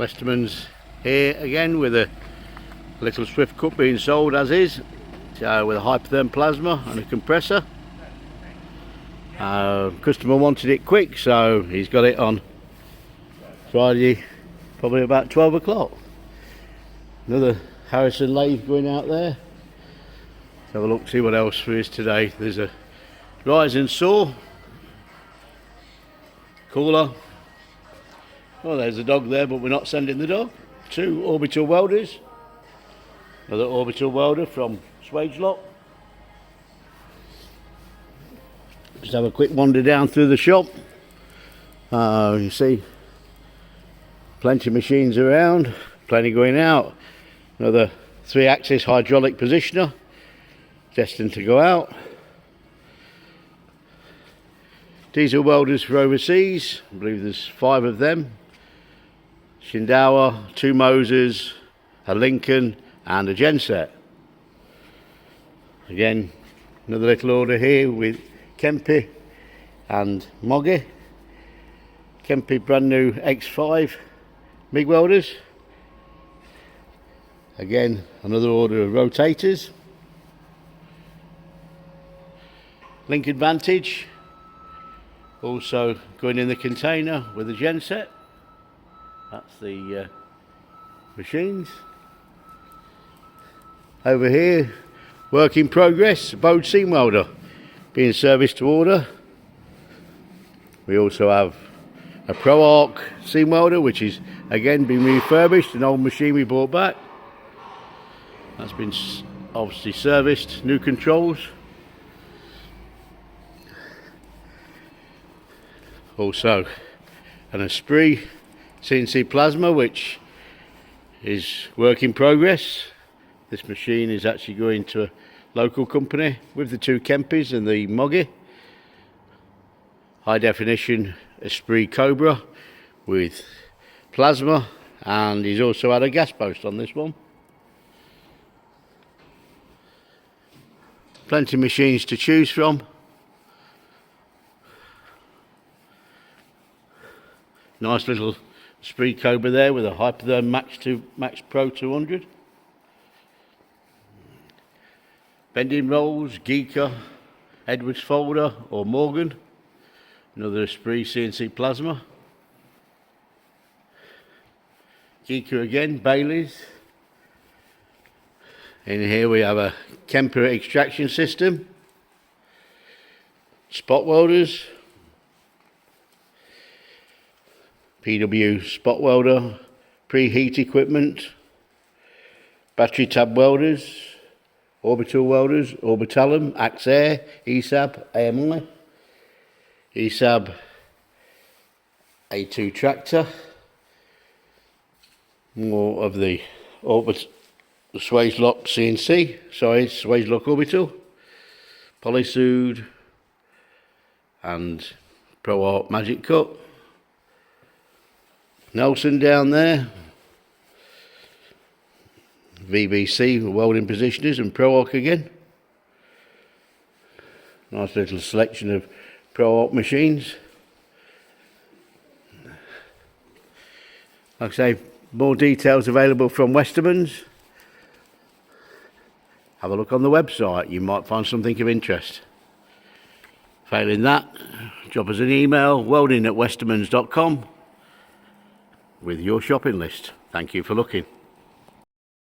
Westermans here again with a little Swift cup being sold as is, so with a hypertherm plasma and a compressor. Customer wanted it quick, so he's got it on Friday, probably about 12 o'clock. Another Harrison lathe going out there. Let's have a look, see what else there is today. There's a rising saw, cooler. Oh, there's a dog there, but we're not sending the dog. 2 orbital welders. Another orbital welder from Swagelok. Just have a quick wander down through the shop. You see plenty of machines around, plenty going out. Another 3-axis hydraulic positioner, destined to go out. Diesel welders for overseas, I believe there's 5 of them. Shindawa, 2 Moses, a Lincoln and a genset. Again, another little order here with Kemppi and Bode. Kemppi brand new X5 MIG welders. Again, another order of rotators. Lincoln Vantage, also going in the container with a genset. That's the machines. Over here, work in progress, Bode seam welder being serviced to order. We also have a Pro Arc seam welder, which is again been refurbished, an old machine we bought back. That's been obviously serviced, new controls. Also an Esprit CNC plasma, which is work in progress. This machine is actually going to a local company with the 2 Kemppis and the Bode. High definition Esprit Cobra with plasma, and he's also had a gas post on this one. Plenty of machines to choose from. Nice little Esprit Cobra there with a hypertherm Max Pro 200. Bending rolls, Geka, Edwards folder or Morgan. Another Esprit CNC plasma. Geka again, Bailey's. In here we have a Kemppi extraction system. Spot welders. PW spot welder, preheat equipment, battery tab welders, orbital welders, Orbitalum, Axxair, ESAB, AMI, ESAB A2 tractor, more of the Swagelok CNC, sorry, Swagelok orbital, Polysued and Pro Arc Magic Cut. Nelson down there, VBC welding positioners and Pro Arc again. Nice little selection of Pro Arc machines. Like I say, more details available from Westermans. Have a look on the website, you might find something of interest. Failing that, drop us an email, welding@westermans.com. with your shopping list. Thank you for looking.